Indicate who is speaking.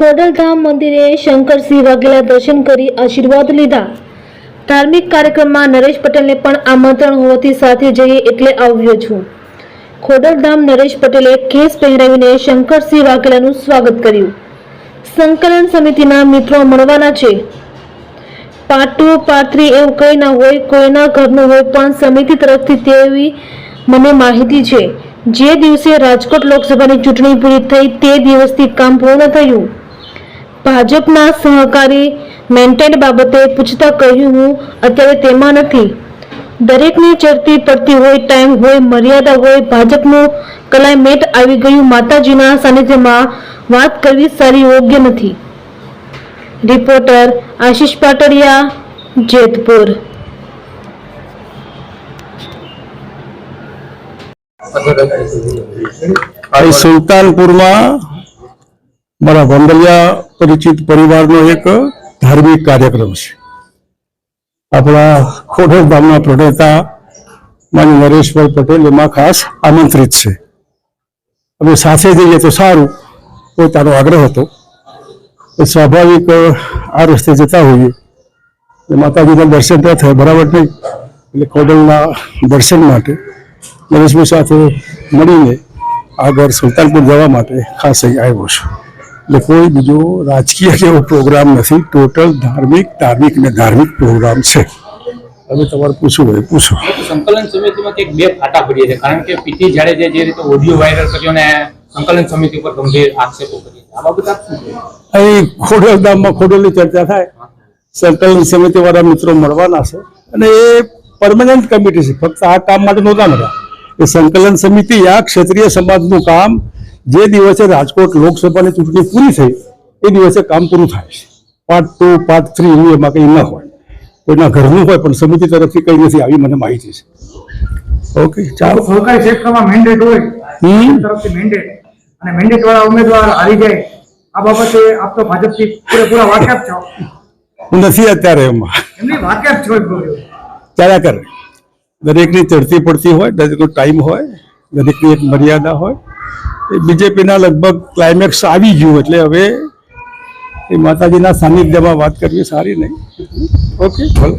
Speaker 1: ખોડલધામ મંદિરે શંકરસિંહ વાઘેલા દર્શન કરી આશીર્વાદ લીધા। ધાર્મિક કાર્યક્રમમાં નરેશ પટેલને પણ આમંત્રણ હોવાથી સાથે જઈએ એટલે આવ્યો છું। ખોડલધામ નરેશ પટેલે કેસ પહેરાવીને શંકરસિંહ વાઘેલાનું સ્વાગત કર્યું। સંકલન સમિતિના મિત્રો મળવાના છે। પાર્ટ 2 પાર્ટ 3 એવું કંઈ ના હોય, કોઈના ઘરનું હોય, પણ સમિતિ તરફથી તેવી મને માહિતી છે। જે દિવસે રાજકોટ લોકસભાની ચૂંટણી પૂરી થઈ તે દિવસથી કામ પૂર્ણ થયું। ભાજપના સહકારી મેન્ટેન બાબતે પૂછતા કહ્યું, હું અત્યારે તેમાં નથી। દરેકની ચડતી પડતી હોય, ટાઈમ હોય, મર્યાદા હોય। ભાજપનું ક્લાઇમેટ આવી ગયું, માતાજીના સાનિધ્યમાં વાત કરવી સારી યોગ્ય નથી। રિપોર્ટર આશીષ પાટડિયા, જેતપુર।
Speaker 2: सुल्तानपुर में मारा वंदलिया परिचित परिवार नो एक धार्मिक कार्यक्रम है। अपना खोडलधाम प्रणेता मान्य नरेश भाई पटेल एम खास आमंत्रित है। अमे साथे जईए तो सारू, पोतानो आग्रह हतो। स्वाभाविक आ रस्ते जता होईए, माताजीना दर्शन न थाय बराबर नहीं, એટલે ખોડલના દર્શન માટે નરેશભાઈ સાથે મળીને આગળ સુલતાનપુર જવા માટે ખાસ અહીં આવ્યો છું। એટલે કોઈ બીજો રાજકીય કેવો પ્રોગ્રામ નથી, ટોટલ ધાર્મિક ને ધાર્મિક પ્રોગ્રામ છે। હવે તમારે પૂછવું હોય પૂછો।
Speaker 3: સંકલન સમિતિમાં કંઈક બે ફાટા પડ્યા છે, કારણ કે પીટી જાડેજાએ જે રીતે ઓડિયો વાયરલ કર્યો ને સંકલન સમિતિ પર ગંભીર આક્ષેપો કરી, આ બાબત આપ શું કહો?
Speaker 2: અહીં ખોડલધામમાં ખોડલની ચર્ચા થાય, સંકલન સમિતિ વાળા મિત્રો મળવાના છે અને એ परमानेंट कमिटी से फक्त आ काम माटे नहोता नता। ए संकलन समिति आ क्षेत्रीय समाजनुं काम जे दिवसे राजकोट लोकसभानी चूंटणी पूरी थई ए दिवसे काम पूरुं थाय छे। पार्ट 2 पार्ट 3 એવું એમાં કંઈ ન હોય, કોઈના ઘરનું હોય, પણ સમિતિ તરફથી કંઈ નથી આવી મને માહિતી છે। ઓકે, ચાલો।
Speaker 4: સરકારી ક્ષેત્રમાં મેન્ડેટ હોય, તરફથી મેન્ડેટ અને મેન્ડેટ વાળા ઉમેદવાર હારી જાય, આ બાબતે આપ તો ભાજપથી પૂરેપૂરા વાકેફ છો?
Speaker 2: હું નથી અત્યારે એમાં,
Speaker 4: એમની વાકેફ છો
Speaker 2: ચાલ્યા કરે। દરેકની ચડતી પડતી હોય, દરેકનો ટાઈમ હોય, દરેકની એક મર્યાદા હોય। એ બીજેપીના લગભગ ક્લાઇમેક્સ આવી ગયું, એટલે હવે એ માતાજીના સાનિધ્યમાં વાત કરવી સારી નહીં। ઓકે, ભલે।